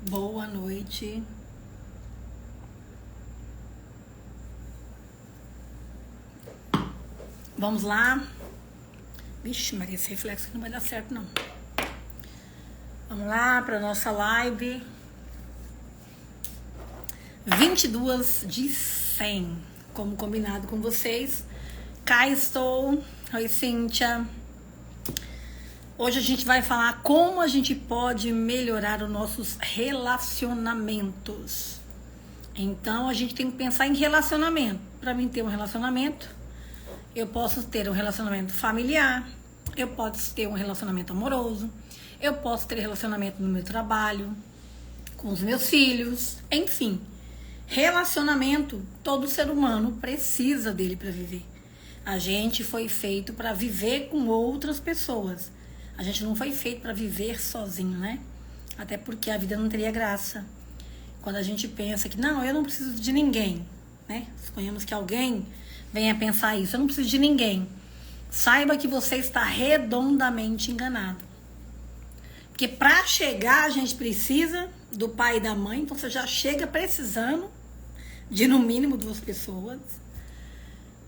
Boa noite. Vamos lá. Vixe, Maria, esse reflexo aqui não vai dar certo, não. Vamos lá para nossa live. 22 de 100. Como combinado com vocês. Cá estou. Oi, Cíntia. Hoje a gente vai falar como a gente pode melhorar os nossos relacionamentos. Então a gente tem que pensar em relacionamento. Para mim ter um relacionamento, eu posso ter um relacionamento familiar, eu posso ter um relacionamento amoroso, eu posso ter relacionamento no meu trabalho, com os meus filhos, enfim. Relacionamento, todo ser humano precisa dele para viver. A gente foi feito para viver com outras pessoas. A gente não foi feito para viver sozinho, né? Até porque a vida não teria graça. Quando a gente pensa que, não, eu não preciso de ninguém, né? Suponhamos que alguém venha pensar isso, eu não preciso de ninguém. Saiba que você está redondamente enganado. Porque para chegar a gente precisa do pai e da mãe, então você já chega precisando de no mínimo 2 pessoas.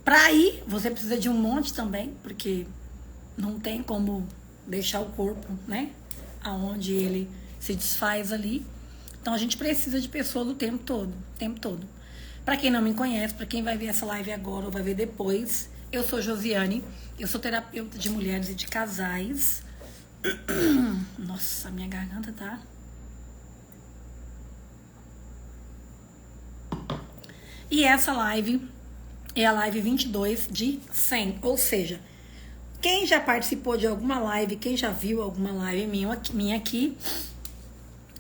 Para ir, você precisa de um monte também, porque não tem como deixar o corpo, né? Aonde ele se desfaz ali. Então a gente precisa de pessoas o tempo todo, Para quem não me conhece, para quem vai ver essa live agora ou vai ver depois, eu sou Josiane, eu sou terapeuta de mulheres e de casais. Nossa, minha garganta tá... E essa live é a live 22 de 100, ou seja, quem já participou de alguma live, quem já viu alguma live minha aqui,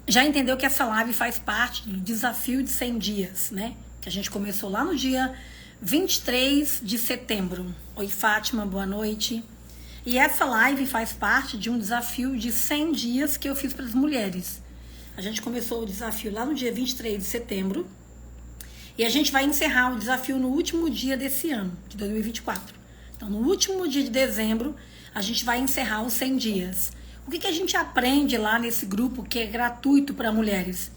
já entendeu que essa live faz parte do desafio de 100 dias, né? Que a gente começou lá no dia 23 de setembro. Oi, Fátima, boa noite. E essa live faz parte de um desafio de 100 dias que eu fiz para as mulheres. A gente começou o desafio lá no dia 23 de setembro. E a gente vai encerrar o desafio no último dia desse ano, de 2024. Então, no último dia de dezembro, a gente vai encerrar os 100 dias. O que a gente aprende lá nesse grupo que é gratuito para mulheres?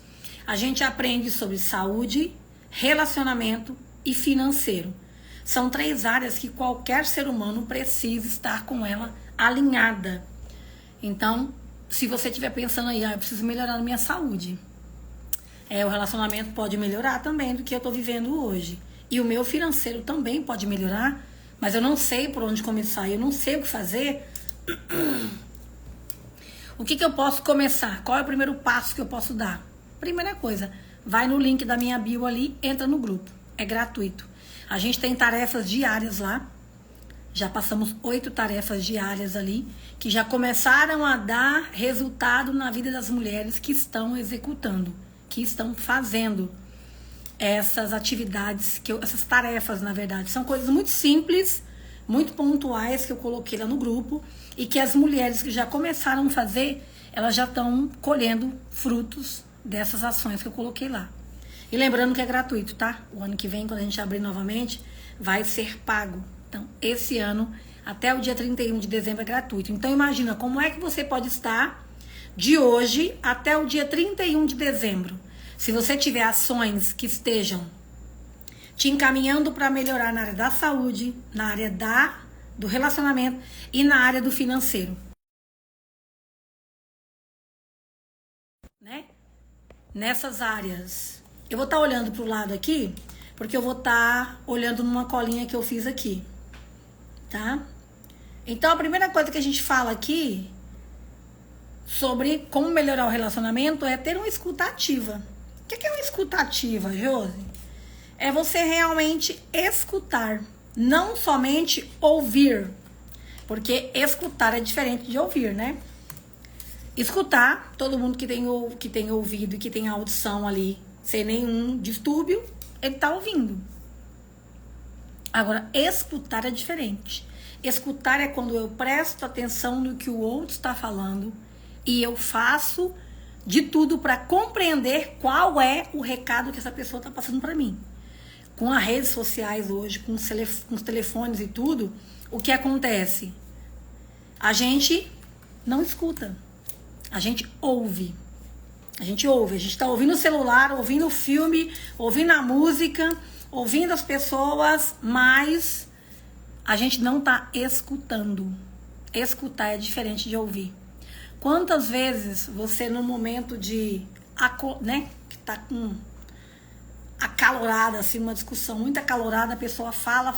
A gente aprende sobre saúde, relacionamento e financeiro. São 3 áreas que qualquer ser humano precisa estar com ela alinhada. Então, se você estiver pensando aí, eu preciso melhorar a minha saúde. O relacionamento pode melhorar também do que eu estou vivendo hoje. E o meu financeiro também pode melhorar, mas eu não sei por onde começar, eu não sei o que fazer. O que eu posso começar? Qual é o primeiro passo que eu posso dar? Primeira coisa, vai no link da minha bio ali, entra no grupo. É gratuito. A gente tem tarefas diárias lá. Já passamos 8 tarefas diárias ali, que já começaram a dar resultado na vida das mulheres que estão executando, que estão fazendo essas atividades, essas tarefas, na verdade. São coisas muito simples, muito pontuais que eu coloquei lá no grupo e que as mulheres que já começaram a fazer, elas já estão colhendo frutos dessas ações que eu coloquei lá. E lembrando que é gratuito, tá? O ano que vem, quando a gente abrir novamente, vai ser pago. Então, esse ano, até o dia 31 de dezembro é gratuito. Então, imagina como é que você pode estar de hoje até o dia 31 de dezembro. Se você tiver ações que estejam te encaminhando para melhorar na área da saúde, na área do relacionamento e na área do financeiro. Né? Nessas áreas. Eu vou estar olhando para o lado aqui, porque eu vou estar olhando numa colinha que eu fiz aqui. Tá? Então, a primeira coisa que a gente fala aqui sobre como melhorar o relacionamento é ter uma escuta ativa. O que é uma escuta ativa, Josi? É você realmente escutar, não somente ouvir. Porque escutar é diferente de ouvir, né? Escutar, todo mundo que tem ouvido e que tem audição ali, sem nenhum distúrbio, ele tá ouvindo. Agora, escutar é diferente. Escutar é quando eu presto atenção no que o outro está falando e eu faço de tudo para compreender qual é o recado que essa pessoa está passando para mim. Com as redes sociais hoje, com os telefones e tudo, o que acontece? A gente não escuta, a gente ouve. A gente ouve, a gente tá ouvindo o celular, ouvindo o filme, ouvindo a música, ouvindo as pessoas, mas a gente não tá escutando. Escutar é diferente de ouvir. Quantas vezes você, no momento de, né, que tá com acalorada, assim, uma discussão muito acalorada, a pessoa fala,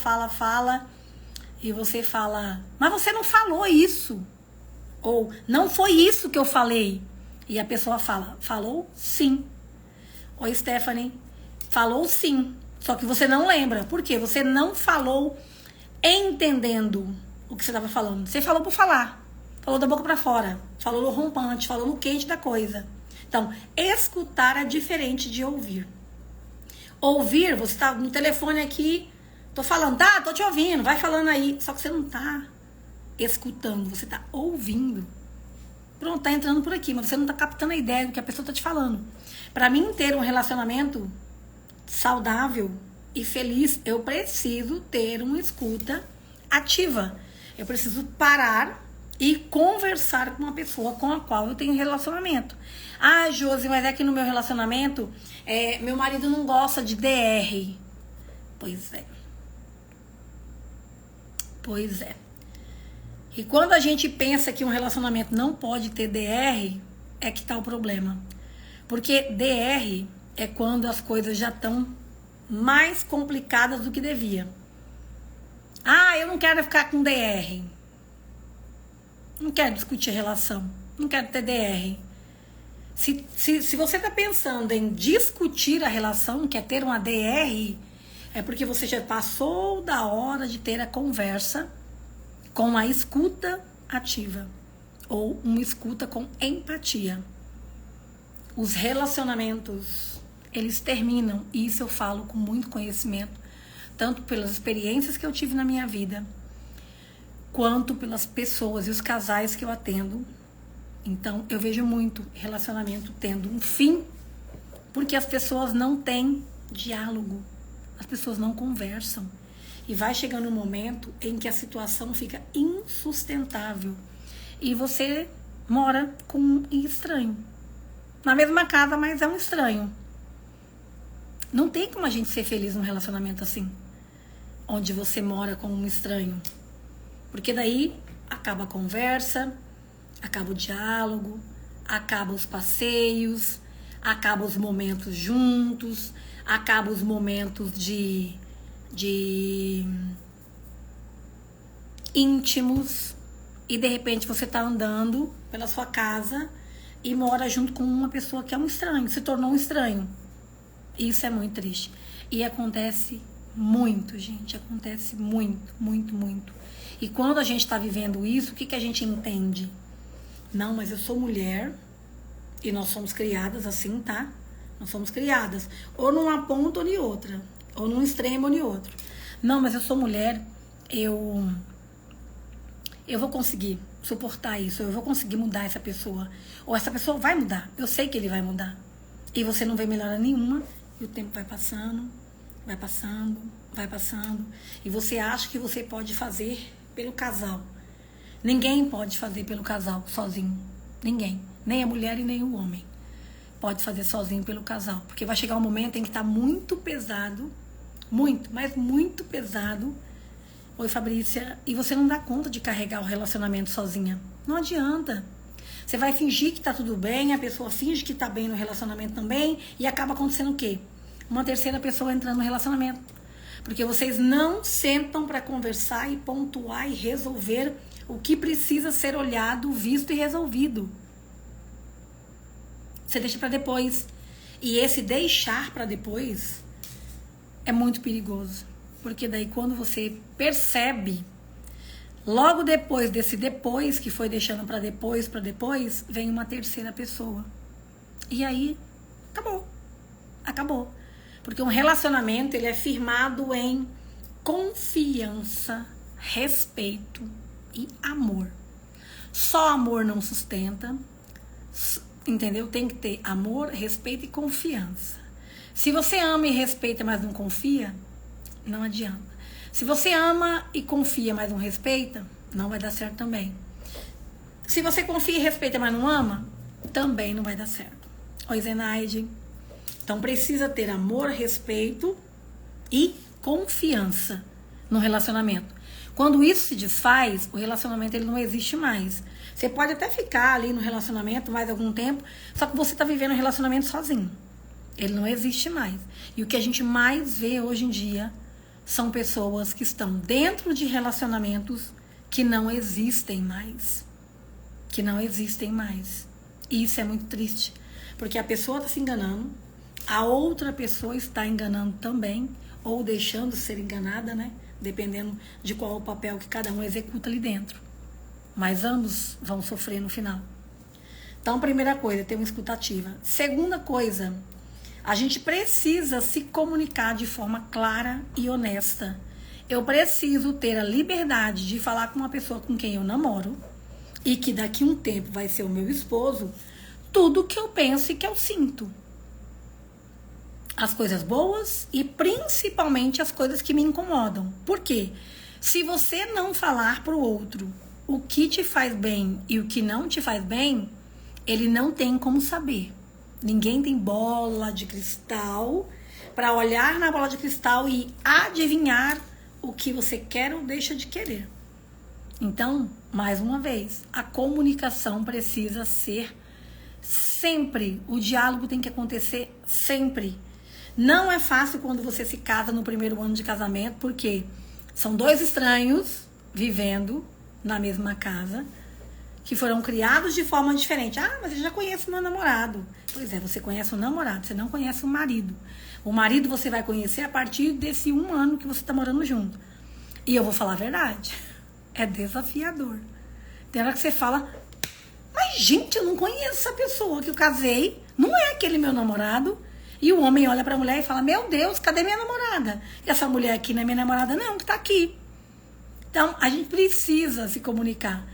e você fala, mas você não falou isso. Ou, não foi isso que eu falei. E a pessoa fala, falou sim. Oi, Stephanie, falou sim. Só que você não lembra. Por quê? Você não falou entendendo o que você estava falando. Você falou por falar. Falou da boca para fora. Falou no rompante, falou no quente da coisa. Então, escutar é diferente de ouvir. Ouvir, você tá no telefone aqui, tô falando, tá, tô te ouvindo, vai falando aí. Só que você não tá escutando, você tá ouvindo. Pronto, tá entrando por aqui, mas você não tá captando a ideia do que a pessoa tá te falando. Pra mim ter um relacionamento saudável e feliz, eu preciso ter uma escuta ativa. Eu preciso parar e conversar com uma pessoa com a qual eu tenho relacionamento. Ah, Josi, mas é que no meu relacionamento, meu marido não gosta de DR. Pois é. Pois é. E quando a gente pensa que um relacionamento não pode ter DR, é que tá o problema. Porque DR é quando as coisas já estão mais complicadas do que devia. Ah, eu não quero ficar com DR. Não quero discutir a relação. Não quero ter DR. Se você está pensando em discutir a relação, quer ter uma DR, é porque você já passou da hora de ter a conversa com a escuta ativa. Ou uma escuta com empatia. Os relacionamentos, eles terminam. E isso eu falo com muito conhecimento. Tanto pelas experiências que eu tive na minha vida, quanto pelas pessoas e os casais que eu atendo. Então, eu vejo muito relacionamento tendo um fim, porque as pessoas não têm diálogo, as pessoas não conversam. E vai chegando um momento em que a situação fica insustentável. E você mora com um estranho. Na mesma casa, mas é um estranho. Não tem como a gente ser feliz num relacionamento assim, onde você mora com um estranho. Porque daí acaba a conversa, acaba o diálogo, acaba os passeios, acaba os momentos juntos, acaba os momentos de íntimos. E de repente você tá andando pela sua casa e mora junto com uma pessoa que é um estranho, se tornou um estranho. Isso é muito triste. E acontece muito, gente. Acontece muito, muito, muito. E quando a gente está vivendo isso, o que a gente entende? Não, mas eu sou mulher e nós somos criadas assim, tá? Nós somos criadas ou numa ponta ou em outra. Ou num extremo ou em outro. Não, mas eu sou mulher, eu vou conseguir suportar isso. Eu vou conseguir mudar essa pessoa. Ou essa pessoa vai mudar. Eu sei que ele vai mudar. E você não vê melhora nenhuma. E o tempo vai passando, vai passando, vai passando. E você acha que você pode fazer pelo casal. Ninguém pode fazer pelo casal sozinho. Ninguém. Nem a mulher e nem o homem pode fazer sozinho pelo casal. Porque vai chegar um momento em que tá muito pesado. Muito, mas muito pesado. Oi, Fabrícia. E você não dá conta de carregar o relacionamento sozinha. Não adianta. Você vai fingir que tá tudo bem, a pessoa finge que tá bem no relacionamento também, e acaba acontecendo o quê? Uma terceira pessoa entrando no relacionamento. Porque vocês não sentam para conversar e pontuar e resolver o que precisa ser olhado, visto e resolvido. Você deixa para depois. E esse deixar para depois é muito perigoso. Porque daí quando você percebe, logo depois desse depois, que foi deixando para depois, vem uma terceira pessoa. E aí, acabou. Acabou. Porque um relacionamento, ele é firmado em confiança, respeito e amor. Só amor não sustenta, entendeu? Tem que ter amor, respeito e confiança. Se você ama e respeita, mas não confia, não adianta. Se você ama e confia, mas não respeita, não vai dar certo também. Se você confia e respeita, mas não ama, também não vai dar certo. Oi, Zenaide. Então precisa ter amor, respeito e confiança no relacionamento. Quando isso se desfaz, o relacionamento ele não existe mais. Você pode até ficar ali no relacionamento mais algum tempo, só que você está vivendo um relacionamento sozinho. Ele não existe mais. E o que a gente mais vê hoje em dia são pessoas que estão dentro de relacionamentos que não existem mais. Que não existem mais. E isso é muito triste. Porque a pessoa está se enganando, a outra pessoa está enganando também, ou deixando de ser enganada, né? Dependendo de qual o papel que cada um executa ali dentro. Mas ambos vão sofrer no final. Então, primeira coisa, ter uma escutativa. Segunda coisa, a gente precisa se comunicar de forma clara e honesta. Eu preciso ter a liberdade de falar com uma pessoa com quem eu namoro e que daqui a um tempo vai ser o meu esposo, tudo que eu penso e que eu sinto. As coisas boas e principalmente as coisas que me incomodam. Por quê? Se você não falar para o outro o que te faz bem e o que não te faz bem, ele não tem como saber. Ninguém tem bola de cristal para olhar na bola de cristal e adivinhar o que você quer ou deixa de querer. Então, mais uma vez, a comunicação precisa ser sempre. O diálogo tem que acontecer sempre. Não é fácil quando você se casa no primeiro ano de casamento, porque são dois estranhos vivendo na mesma casa, que foram criados de forma diferente. Ah, mas eu já conheço meu namorado. Pois é, você conhece o namorado, você não conhece o marido. O marido você vai conhecer a partir desse 1 ano que você está morando junto. E eu vou falar a verdade, é desafiador. Tem hora que você fala, mas gente, eu não conheço essa pessoa que eu casei, não é aquele meu namorado. E o homem olha para a mulher e fala, meu Deus, cadê minha namorada? E essa mulher aqui não é minha namorada não, que está aqui. Então, a gente precisa se comunicar.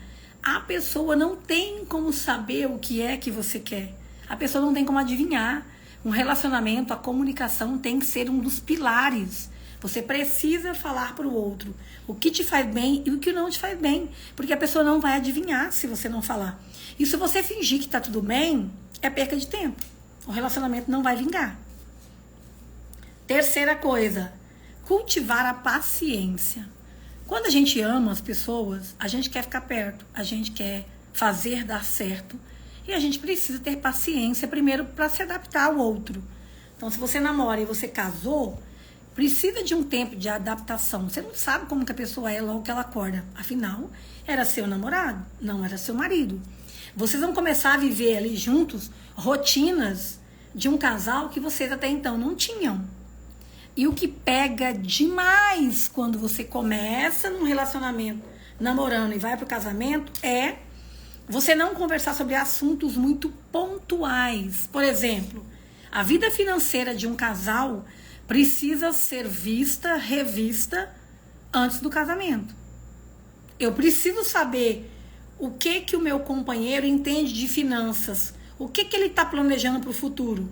A pessoa não tem como saber o que é que você quer. A pessoa não tem como adivinhar. Um relacionamento, a comunicação tem que ser um dos pilares. Você precisa falar para o outro o que te faz bem e o que não te faz bem. Porque a pessoa não vai adivinhar se você não falar. E se você fingir que está tudo bem, é perca de tempo. O relacionamento não vai vingar. Terceira coisa, cultivar a paciência. Quando a gente ama as pessoas, a gente quer ficar perto, a gente quer fazer dar certo e a gente precisa ter paciência primeiro para se adaptar ao outro. Então, se você namora e você casou, precisa de um tempo de adaptação. Você não sabe como que a pessoa é logo que ela acorda. Afinal, era seu namorado, não era seu marido. Vocês vão começar a viver ali juntos rotinas de um casal que vocês até então não tinham. E o que pega demais quando você começa num relacionamento namorando e vai pro casamento é você não conversar sobre assuntos muito pontuais. Por exemplo, a vida financeira de um casal precisa ser vista, revista antes do casamento. Eu preciso saber o que o meu companheiro entende de finanças, o que ele está planejando para o futuro.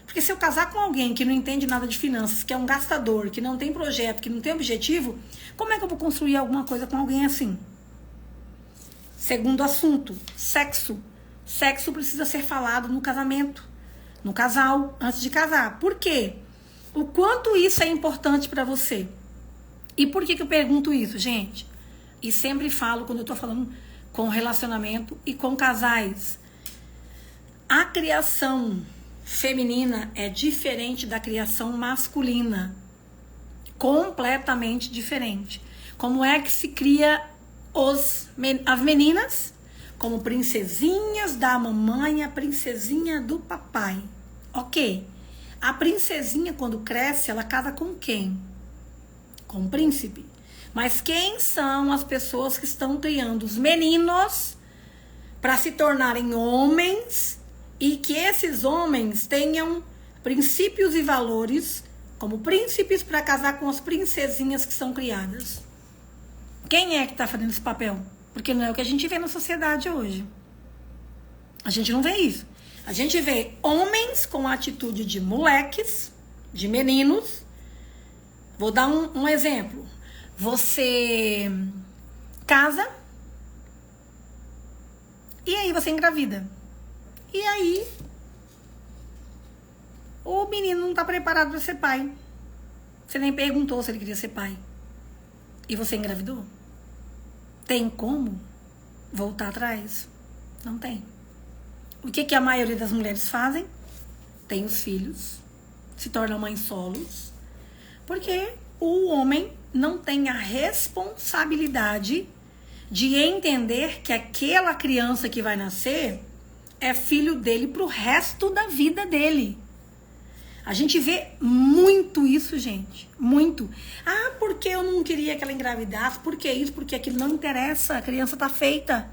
Porque se eu casar com alguém que não entende nada de finanças, que é um gastador, que não tem projeto, que não tem objetivo, como é que eu vou construir alguma coisa com alguém assim? Segundo assunto, sexo. Sexo precisa ser falado no casamento, no casal, antes de casar. Por quê? O quanto isso é importante para você? E por que eu pergunto isso, gente? E sempre falo quando eu tô falando com relacionamento e com casais. A criação feminina é diferente da criação masculina. Completamente diferente. Como é que se cria as meninas? Como princesinhas da mamãe, a princesinha do papai. Ok. A princesinha, quando cresce, ela casa com quem? Com o príncipe. Mas quem são as pessoas que estão criando os meninos para se tornarem homens e que esses homens tenham princípios e valores como príncipes para casar com as princesinhas que são criadas? Quem é que está fazendo esse papel? Porque não é o que a gente vê na sociedade hoje. A gente não vê isso. A gente vê homens com atitude de moleques, de meninos. Vou dar um exemplo. Você casa e aí você engravida. E aí o menino não tá preparado para ser pai. Você nem perguntou se ele queria ser pai. E você engravidou? Tem como voltar atrás? Não tem. O que a maioria das mulheres fazem? Tem os filhos, se tornam mães solos, porque o homem não tem a responsabilidade de entender que aquela criança que vai nascer é filho dele pro resto da vida dele. A gente vê muito isso, gente. Muito. Ah, porque eu não queria que ela engravidasse? Por que isso? Porque aquilo não interessa. A criança tá feita.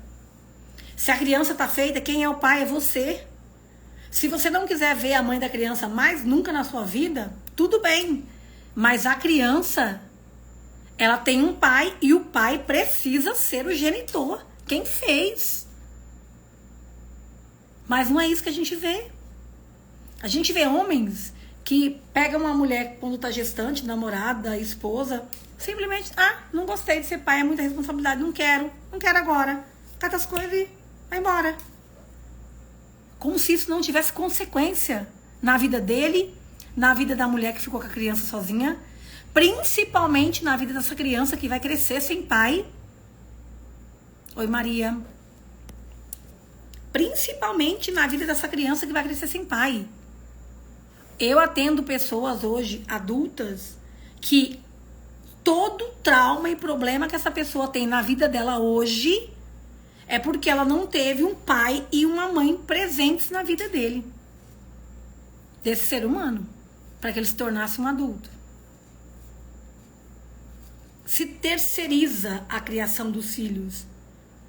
Se a criança tá feita, quem é o pai é você. Se você não quiser ver a mãe da criança mais nunca na sua vida, tudo bem. Mas a criança, ela tem um pai e o pai precisa ser o genitor. Quem fez? Mas não é isso que a gente vê. A gente vê homens que pegam uma mulher quando tá gestante, namorada, esposa, simplesmente, não gostei de ser pai, é muita responsabilidade, não quero agora. Cata as coisas e vai embora. Como se isso não tivesse consequência na vida dele, na vida da mulher que ficou com a criança sozinha, principalmente na vida dessa criança que vai crescer sem pai. Oi, Maria. Principalmente na vida dessa criança que vai crescer sem pai. Eu atendo pessoas hoje, adultas, que todo trauma e problema que essa pessoa tem na vida dela hoje é porque ela não teve um pai e uma mãe presentes na vida dele. Desse ser humano. Para que ele se tornasse um adulto. Se terceiriza a criação dos filhos.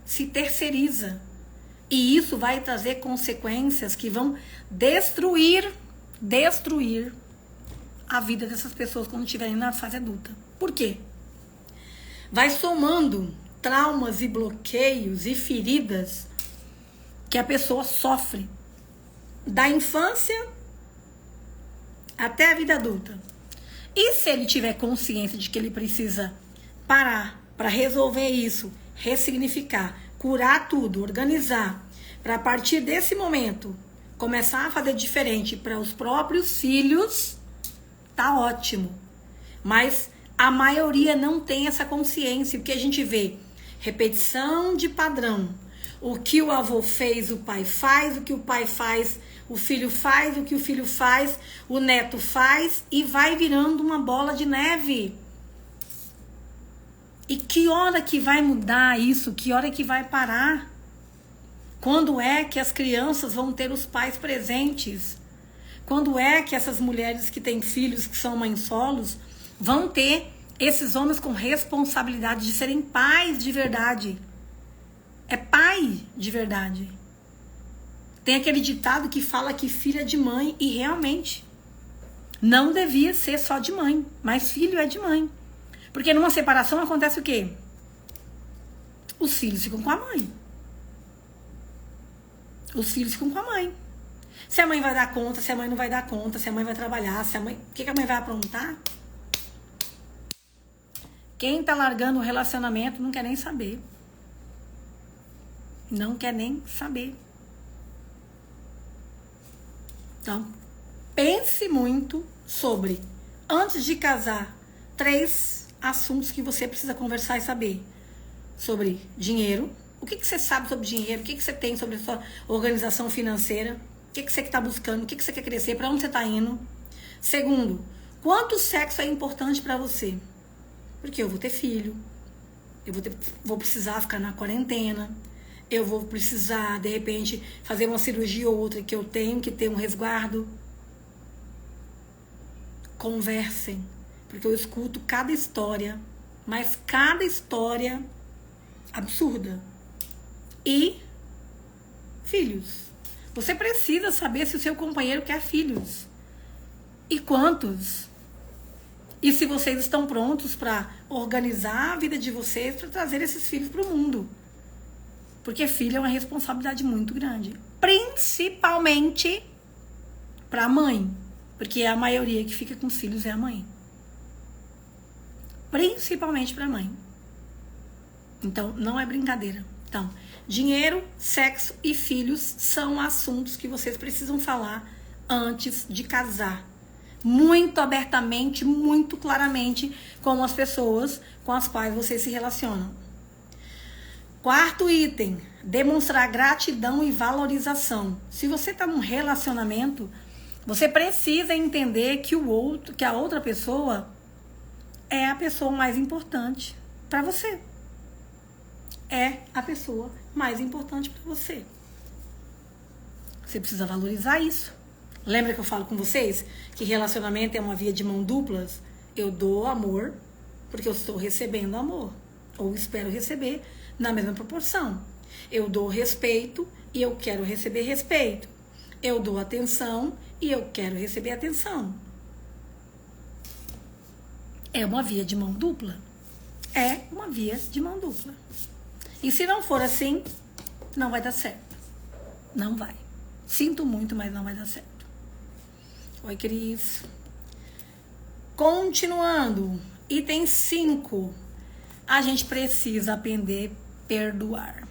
Se terceiriza. E isso vai trazer consequências que vão destruir a vida dessas pessoas quando estiverem na fase adulta. Por quê? Vai somando traumas e bloqueios e feridas que a pessoa sofre da infância até a vida adulta. E se ele tiver consciência de que ele precisa parar para resolver isso, ressignificar, curar tudo, organizar, para a partir desse momento começar a fazer diferente para os próprios filhos, tá ótimo. Mas a maioria não tem essa consciência, porque a gente vê repetição de padrão. O que o avô fez, o pai faz, o que o pai faz, o filho faz, o que o filho faz, o neto faz, e vai virando uma bola de neve. E que hora que vai mudar isso? Que hora que vai parar? Quando é que as crianças vão ter os pais presentes? Quando é que essas mulheres que têm filhos, que são mães solos, vão ter esses homens com responsabilidade de serem pais de verdade? É pai de verdade. Tem aquele ditado que fala que filho é de mãe, e realmente não devia ser só de mãe, mas filho é de mãe. Porque numa separação acontece o quê? Os filhos ficam com a mãe. Os filhos ficam com a mãe. Se a mãe vai dar conta, se a mãe não vai dar conta, se a mãe vai trabalhar, se a mãe... O que a mãe vai aprontar? Quem tá largando o relacionamento não quer nem saber. Não quer nem saber. Então, pense muito sobre, antes de casar, 3 assuntos que você precisa conversar e saber. Sobre dinheiro. O que você sabe sobre dinheiro? O que você tem sobre a sua organização financeira? O que você está buscando? O que você quer crescer? Para onde você está indo? Segundo, quanto sexo é importante para você? Porque eu vou ter filho. Vou precisar ficar na quarentena. Eu vou precisar, de repente, fazer uma cirurgia ou outra que eu tenho que ter um resguardo. Conversem. Porque eu escuto cada história. Mas cada história absurda. E filhos. Você precisa saber se o seu companheiro quer filhos. E quantos? E se vocês estão prontos para organizar a vida de vocês para trazer esses filhos para o mundo. Porque filho é uma responsabilidade muito grande. Principalmente para a mãe. Porque a maioria que fica com os filhos é a mãe. Principalmente para a mãe. Então, não é brincadeira. Então, dinheiro, sexo e filhos são assuntos que vocês precisam falar antes de casar. Muito abertamente, muito claramente com as pessoas com as quais você se relaciona. Quarto item, demonstrar gratidão e valorização. Se você está num relacionamento, você precisa entender que a outra pessoa é a pessoa mais importante para você. É a pessoa mais importante para você. Você precisa valorizar isso. Lembra que eu falo com vocês que relacionamento é uma via de mão duplas? Eu dou amor porque eu estou recebendo amor, ou espero receber na mesma proporção. Eu dou respeito e eu quero receber respeito. Eu dou atenção e eu quero receber atenção. É uma via de mão dupla. É uma via de mão dupla. E se não for assim, não vai dar certo. Não vai. Sinto muito, mas não vai dar certo. Oi, Cris. Continuando. Item 5. A gente precisa aprender a perdoar.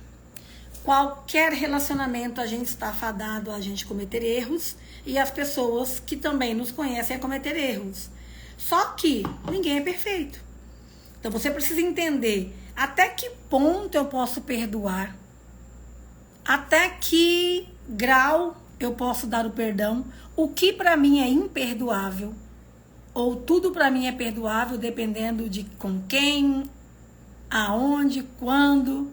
Qualquer relacionamento a gente está fadado a gente cometer erros e as pessoas que também nos conhecem a cometer erros. Só que ninguém é perfeito. Então você precisa entender até que ponto eu posso perdoar, até que grau eu posso dar o perdão, o que para mim é imperdoável, ou tudo para mim é perdoável dependendo de com quem, aonde, quando.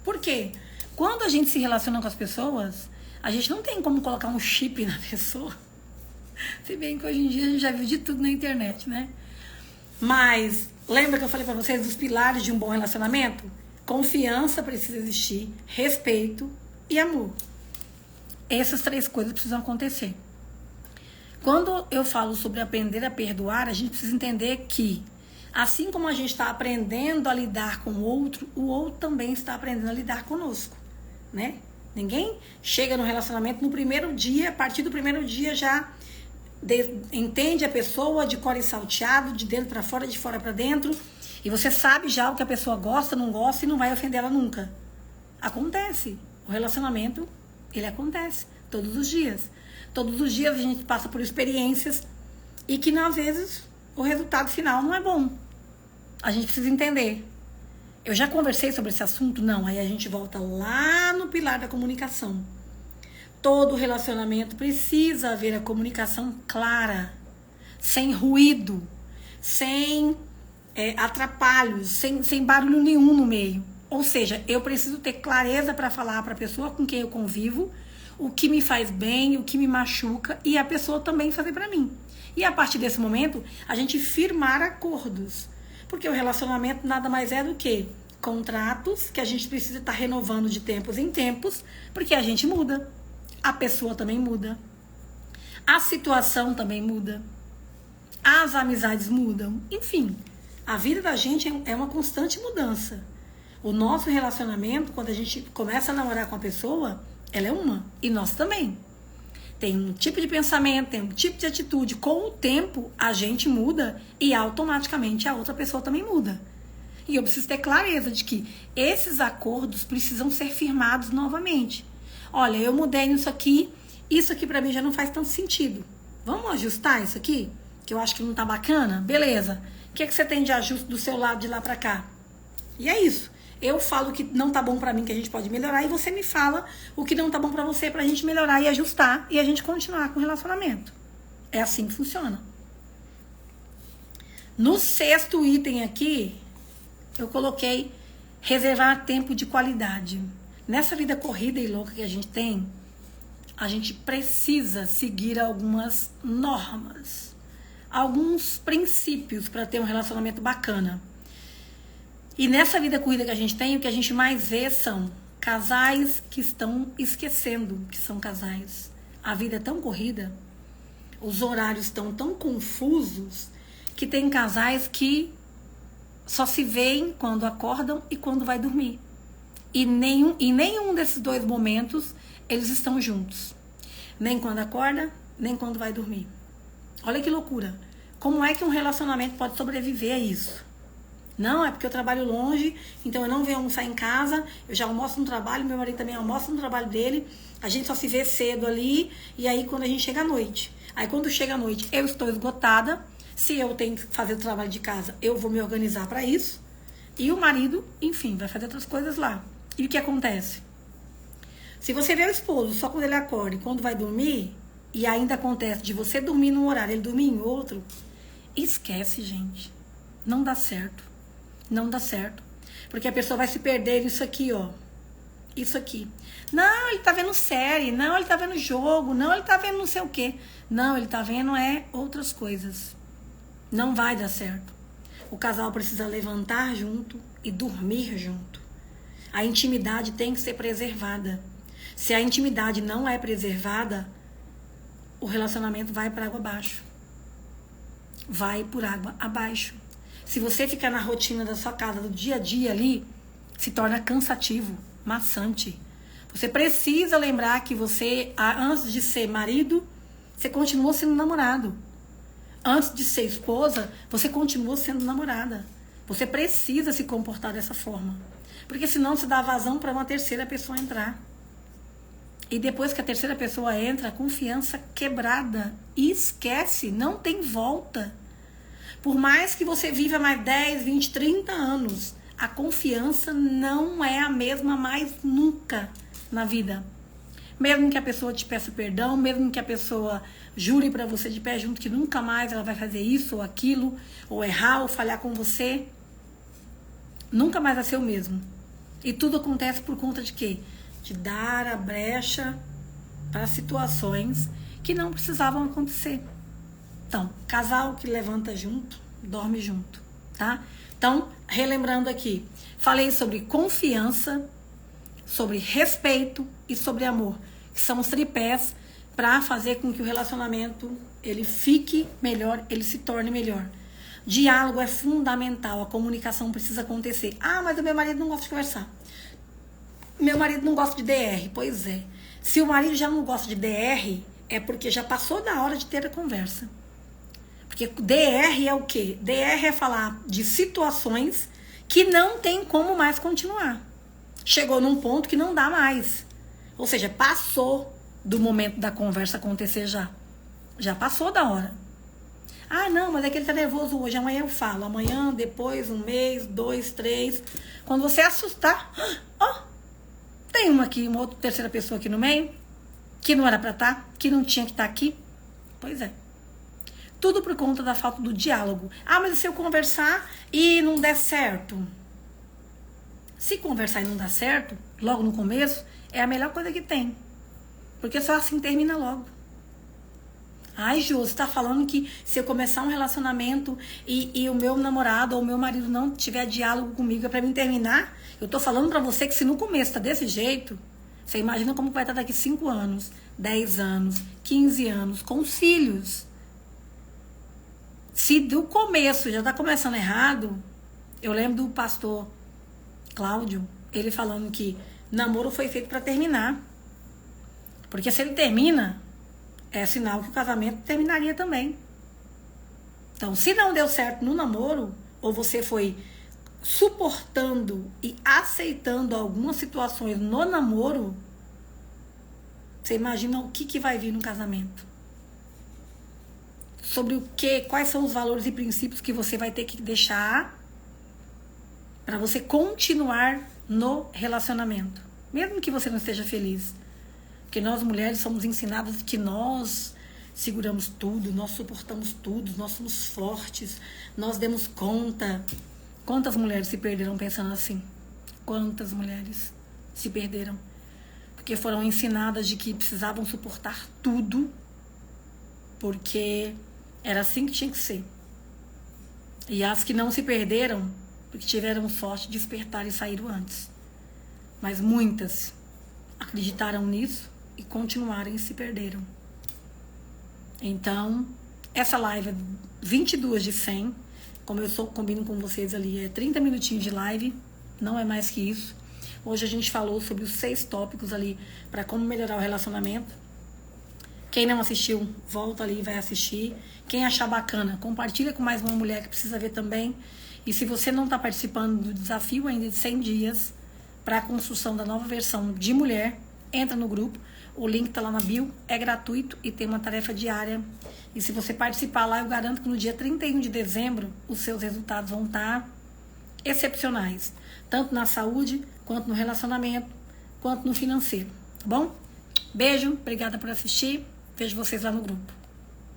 Por quê? Quando a gente se relaciona com as pessoas, a gente não tem como colocar um chip na pessoa. Se bem que hoje em dia a gente já viu de tudo na internet, né? Mas lembra que eu falei pra vocês dos pilares de um bom relacionamento? Confiança precisa existir, respeito e amor. Essas 3 coisas precisam acontecer. Quando eu falo sobre aprender a perdoar, a gente precisa entender que, assim como a gente está aprendendo a lidar com o outro também está aprendendo a lidar conosco, né? Ninguém chega no relacionamento no primeiro dia, a partir do primeiro dia já entende a pessoa de cor e salteado, de dentro para fora, de fora para dentro, e você sabe já o que a pessoa gosta, não gosta e não vai ofender ela nunca. Acontece. O relacionamento, ele acontece todos os dias. Todos os dias a gente passa por experiências e que, às vezes, o resultado final não é bom. A gente precisa entender. Eu já conversei sobre esse assunto? Não. Aí a gente volta lá no pilar da comunicação. Todo relacionamento precisa haver a comunicação clara, sem ruído, sem atrapalhos, sem barulho nenhum no meio. Ou seja, eu preciso ter clareza para falar para a pessoa com quem eu convivo o que me faz bem, o que me machuca e a pessoa também fazer para mim. E a partir desse momento, a gente firmar acordos. Porque o relacionamento nada mais é do que contratos que a gente precisa estar renovando de tempos em tempos, porque a gente muda. A pessoa também muda. A situação também muda. As amizades mudam. Enfim, a vida da gente é uma constante mudança. O nosso relacionamento, quando a gente começa a namorar com a pessoa, ela é uma. E nós também. Tem um tipo de pensamento, tem um tipo de atitude. Com o tempo, a gente muda e automaticamente a outra pessoa também muda. E eu preciso ter clareza de que esses acordos precisam ser firmados novamente. Olha, eu mudei nisso aqui, isso aqui pra mim já não faz tanto sentido. Vamos ajustar isso aqui? Que eu acho que não tá bacana? Beleza. O que você tem de ajuste do seu lado de lá pra cá? E é isso. Eu falo o que não tá bom pra mim, que a gente pode melhorar, e você me fala o que não tá bom pra você, pra gente melhorar e ajustar, e a gente continuar com o relacionamento. É assim que funciona. No 6º item aqui, eu coloquei reservar tempo de qualidade. Nessa vida corrida e louca que a gente tem, a gente precisa seguir algumas normas, alguns princípios para ter um relacionamento bacana. E nessa vida corrida que a gente tem, o que a gente mais vê são casais que estão esquecendo que são casais. A vida é tão corrida, os horários estão tão confusos, que tem casais que só se veem quando acordam e quando vai dormir. E nenhum desses 2 momentos eles estão juntos. Nem quando acorda, nem quando vai dormir. Olha que loucura. Como é que um relacionamento pode sobreviver a isso? Não, é porque eu trabalho longe, então eu não venho almoçar em casa, eu já almoço no trabalho, meu marido também almoça no trabalho dele, a gente só se vê cedo ali, e aí quando a gente chega à noite. Aí quando chega à noite, eu estou esgotada, se eu tenho que fazer o trabalho de casa, eu vou me organizar para isso, e o marido, enfim, vai fazer outras coisas lá. E o que acontece? Se você vê o esposo só quando ele acorda e quando vai dormir, e ainda acontece de você dormir num horário, ele dormir em outro, esquece, gente. Não dá certo. Não dá certo. Porque a pessoa vai se perder nisso aqui, ó. Isso aqui. Não, ele tá vendo série. Não, ele tá vendo jogo. Não, ele tá vendo não sei o quê. Não, ele tá vendo outras coisas. Não vai dar certo. O casal precisa levantar junto e dormir junto. A intimidade tem que ser preservada. Se a intimidade não é preservada, o relacionamento vai para água abaixo. Vai por água abaixo. Se você ficar na rotina da sua casa, do dia a dia ali, se torna cansativo, maçante. Você precisa lembrar que você, antes de ser marido, você continuou sendo namorado. Antes de ser esposa, você continuou sendo namorada. Você precisa se comportar dessa forma. Porque senão você dá vazão para uma terceira pessoa entrar. E depois que a terceira pessoa entra, a confiança quebrada. E esquece, não tem volta. Por mais que você viva mais 10, 20, 30 anos, a confiança não é a mesma mais nunca na vida. Mesmo que a pessoa te peça perdão, mesmo que a pessoa jure pra você de pé junto que nunca mais ela vai fazer isso ou aquilo, ou errar ou falhar com você, nunca mais vai ser o mesmo. E tudo acontece por conta de quê? De dar a brecha para situações que não precisavam acontecer. Então, casal que levanta junto, dorme junto, tá? Então, relembrando aqui, falei sobre confiança, sobre respeito e sobre amor, que são os tripés para fazer com que o relacionamento ele fique melhor, ele se torne melhor. Diálogo é fundamental, a comunicação precisa acontecer. Ah, mas o meu marido não gosta de conversar. Meu marido não gosta de DR. Pois é. Se o marido já não gosta de DR, é porque já passou da hora de ter a conversa. Porque DR é o quê? DR é falar de situações que não tem como mais continuar. Chegou num ponto que não dá mais. Ou seja, passou do momento da conversa acontecer já. Já passou da hora. Ah, não, mas é que ele tá nervoso hoje. Amanhã eu falo. Amanhã, depois, 1 mês, 2, 3. Quando você assustar, ó, tem uma outra terceira pessoa aqui no meio, que não era pra estar, que não tinha que estar aqui. Pois é. Tudo por conta da falta do diálogo. Ah, mas se eu conversar e não der certo? Se conversar e não dar certo, logo no começo, é a melhor coisa que tem. Porque só assim termina logo. Ai, Ju, você tá falando que se eu começar um relacionamento e o meu namorado ou o meu marido não tiver diálogo comigo é pra mim terminar? Eu tô falando pra você que se no começo tá desse jeito, você imagina como vai estar daqui 5 anos, 10 anos, 15 anos, com os filhos. Se do começo já tá começando errado, eu lembro do pastor Cláudio, ele falando que namoro foi feito pra terminar. Porque se ele termina, é sinal que o casamento terminaria também. Então, se não deu certo no namoro, ou você foi suportando e aceitando algumas situações no namoro, você imagina o que vai vir no casamento. Sobre o que, quais são os valores e princípios que você vai ter que deixar para você continuar no relacionamento. Mesmo que você não esteja feliz. Porque nós mulheres somos ensinadas que nós seguramos tudo, nós suportamos tudo, nós somos fortes, nós demos conta. Quantas mulheres se perderam pensando assim? Quantas mulheres se perderam? Porque foram ensinadas de que precisavam suportar tudo, porque era assim que tinha que ser. E as que não se perderam, porque tiveram sorte de despertar e saíram antes. Mas muitas acreditaram nisso e continuaram e se perderam. Então, essa live é 22 de 100. Como eu combino com vocês ali, é 30 minutinhos de live, não é mais que isso. Hoje a gente falou sobre os 6 tópicos ali para como melhorar o relacionamento. Quem não assistiu, volta ali e vai assistir. Quem achar bacana, compartilha com mais uma mulher que precisa ver também. E se você não está participando do desafio ainda de 100 dias para a construção da nova versão de mulher, entra no grupo. O link está lá na bio, é gratuito e tem uma tarefa diária. E se você participar lá, eu garanto que no dia 31 de dezembro, os seus resultados vão estar excepcionais. Tanto na saúde, quanto no relacionamento, quanto no financeiro. Tá bom? Beijo, obrigada por assistir. Vejo vocês lá no grupo.